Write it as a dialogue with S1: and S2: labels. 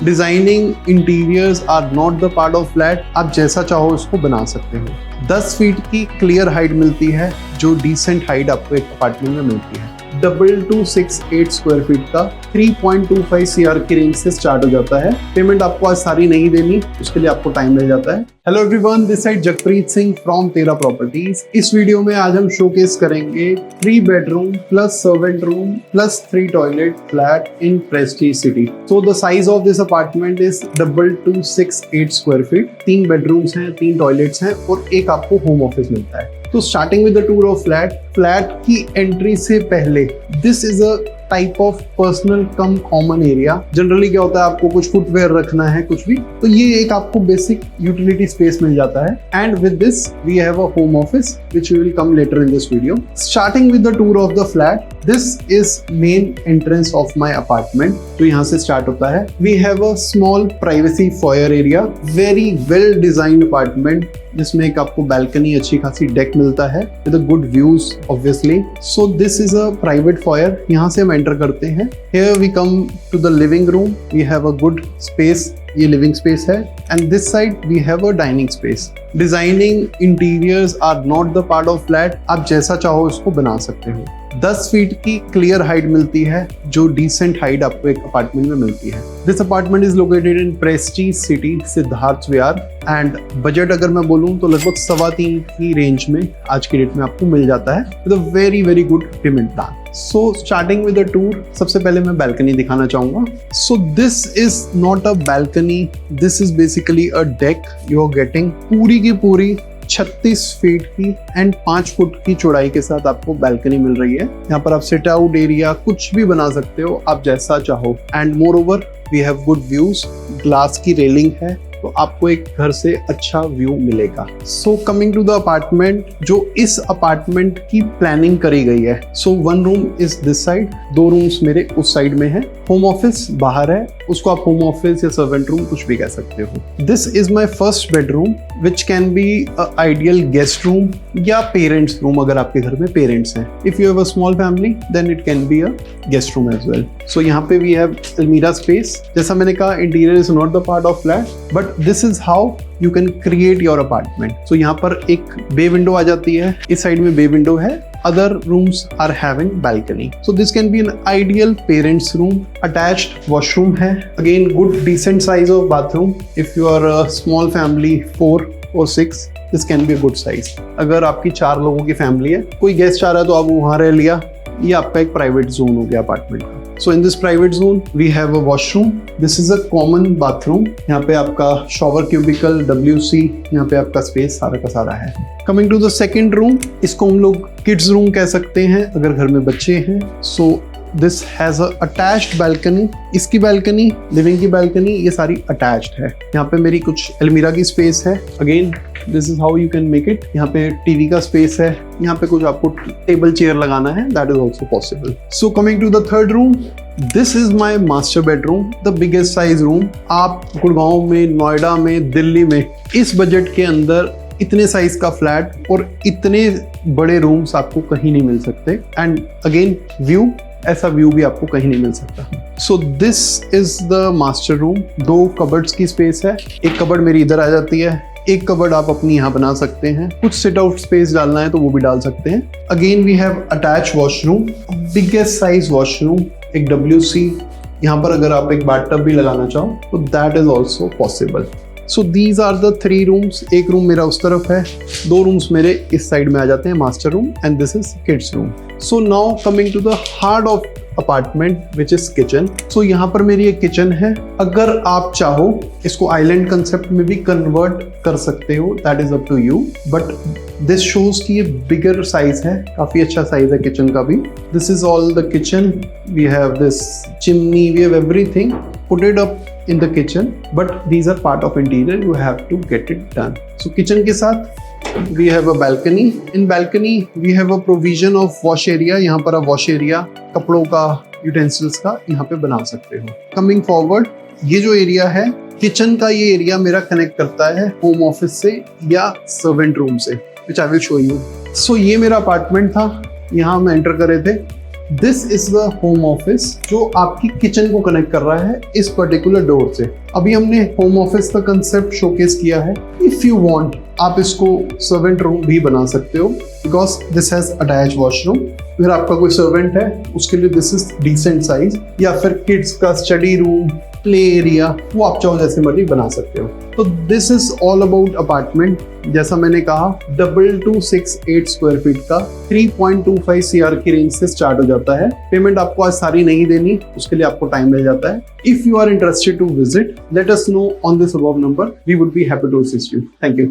S1: Designing interiors are not the part of flat. आप जैसा चाहो उसको बना सकते हो। 10 फीट की क्लियर हाइट मिलती है, जो डिसेंट हाइट आपको एक अपार्टमेंट में मिलती है। 2268 स्क्वायर फीट का 3.25 CR की रेंज से स्टार्ट हो जाता है। पेमेंट आपको आज सारी नहीं देनी, उसके लिए आपको टाइम लग जाता है। Hello everyone, this side Jagpreet Singh from तेरा प्रॉपर्टीज। इस वीडियो में आज हम शोकेस करेंगे 3 bedroom plus servant room plus 3 toilet flat in Prestige city. So the size of this apartment is 2268 square feet. 3 bedrooms हैं, 3 टॉयलेट्स हैं और एक आपको होम ऑफिस मिलता है। तो starting with the tour of flat की एंट्री से पहले this is a type of personal come common area. Generally क्या होता है, आपको कुछ फुटवेयर रखना है, कुछ भी, तो ये एक आपको बेसिक यूटिलिटी स्पेस मिल जाता है। And with this we have a home office which we will come later in this video. Starting with the tour of the flat, this is main entrance of my apartment. तो यहाँ से start होता है। We have a small privacy foyer area, very well designed apartment, जिसमें एक आपको balcony अच्छी खासी deck मिलता है with a good views obviously. So this is a private foyer. यहाँ से हम enter करते हैं। Here we come to the living room. We have a good space. ये लिविंग स्पेस है and this side we have a dining space. Designing interiors are not the part of flat. आप जैसा चाहो उसको बना सकते हो। 10 फीट की क्लियर हाइट मिलती है, जो डिसेंट हाइट आपको एक अपार्टमेंट में मिलती है। This apartment is located in Prestige city Siddharth Vihar and budget अगर मैं बोलूँ तो लगभग 3.25 की रेंज में आज की डेट में आपको मिल जाता है with a very very good payment plan. So starting with the tour, सबसे पहले मैं बैल्कनी दिखाना चाहूंगा। So this is not a balcony, this is basically a deck you are getting. पूरी की पूरी 36 फीट की एंड 5 फुट की चौड़ाई के साथ आपको बैल्कनी मिल रही है। यहाँ पर आप सिट आउट एरिया कुछ भी बना सकते हो, आप जैसा चाहो। And moreover we have good views, glass की रेलिंग है, तो आपको एक घर से अच्छा व्यू मिलेगा। So coming to the apartment, जो इस अपार्टमेंट की प्लानिंग करी गई है। So 1 room is this side, 2 rooms मेरे उस साइड में है। होम ऑफिस बाहर है, उसको आप होम ऑफिस या सर्वेंट रूम कुछ भी कह सकते हो। This is my first bedroom which can be ideal guest room या पेरेंट्स रूम अगर आपके घर में पेरेंट्स हैं। If you have a small family then it can be a guest room as well. So यहाँ पे वी हैव अलमीरा space. जैसा मैंने कहा, interior is not the part of flat but this is how you can create your apartment. So यहाँ पर एक बे window आ जाती है, इस साइड में बे विंडो है। Other rooms are having balcony. So this can be an ideal parents room. Attached washroom है. Again, good decent size of bathroom. If you are a small family, 4 or 6, this can be a good size. अगर आपकी 4 लोगों की family है, कोई guest आ रहा है तो आप वहाँ रह लिया, ये आपका एक प्राइवेट जोन हो गया अपार्टमेंट का। So in this private zone, we have a washroom. This is a common bathroom. यहाँ पे आपका shower cubicle, WC, यहाँ पे आपका space सारा का सारा है। Coming to the second room, इसको हम लोग kids room कह सकते हैं अगर घर में बच्चे हैं। So this has a attached balcony. इसकी balcony, living की balcony, ये सारी attached है। यहाँ पे मेरी कुछ अलमीरा की space है। Again, this is how you can make it. यहाँ पे टीवी का स्पेस है, यहाँ पे कुछ आपको टेबल चेयर लगाना है, that is also possible. So coming to the third room, this is my master bedroom, the biggest size room. आप गुड़गांव में, नोएडा में, दिल्ली में इस बजट के अंदर इतने साइज का फ्लैट और इतने बड़े रूम्स आपको कहीं नहीं मिल सकते। एंड अगेन व्यू, ऐसा व्यू भी आपको कहीं नहीं मिल सकता। सो this is the master room. 2 cupboards की स्पेस है, एक कबर्ड मेरी इधर आ जाती है, एक कबर्ड आप अपनी यहाँ बना सकते हैं। कुछ सिट आउट स्पेस डालना है तो वो भी डाल सकते हैं। Again we have attach washroom, biggest size washroom, एक WC। यहाँ पर अगर आप एक बाथटब भी लगाना चाहो तो that is also possible. So these are the 3 rooms. एक रूम मेरा उस तरफ है, 2 रूम्स मेरे इस साइड में आ जाते हैं, master room and this is kids room. So now coming to the heart of apartment which is kitchen. So यहाँ पर मेरी एक किचन है। अगर आप चाहो इसको आइलैंड कंसेप्ट में भी कन्वर्ट कर सकते हो, that is up to you, but this shows कि ये बिगर साइज है, काफी अच्छा साइज है किचन का भी। This is all the kitchen. We have this chimney, we have everything put it up in the kitchen, but these are part of interior, you have to get it done. So kitchen के साथ we have a balcony. In balcony we have a provision of wash area. यहाँ पर आप wash area कपड़ों का, utensils का यहाँ पे बना सकते हो। Coming forward, ये जो एरिया है किचन का, ये एरिया मेरा कनेक्ट करता है होम ऑफिस से या सर्वेंट रूम से, which I will show you. So ये मेरा अपार्टमेंट था, यहाँ हम एंटर करे थे। This is the home office जो आपकी किचन को कनेक्ट कर रहा है इस पर्टिकुलर डोर से। अभी हमने होम ऑफिस का कंसेप्ट शोकेस किया है। इफ यू वांट आप इसको सर्वेंट रूम भी बना सकते हो because this has attach washroom. अगर आपका कोई सर्वेंट है उसके लिए दिस इज डिसेंट साइज, या फिर किड्स का स्टडी रूम, प्ले एरिया, वो आप चाहो जैसे मर्जी बना सकते हो। तो this is all about apartment. जैसा मैंने कहा 2268 स्क्वायर फीट का 3.25 CR की रेंज से स्टार्ट हो जाता है। पेमेंट आपको आज सारी नहीं देनी, उसके लिए आपको टाइम लग जाता है। If you are interested to visit, let us know on this above number, we would be happy to assist you. Thank you.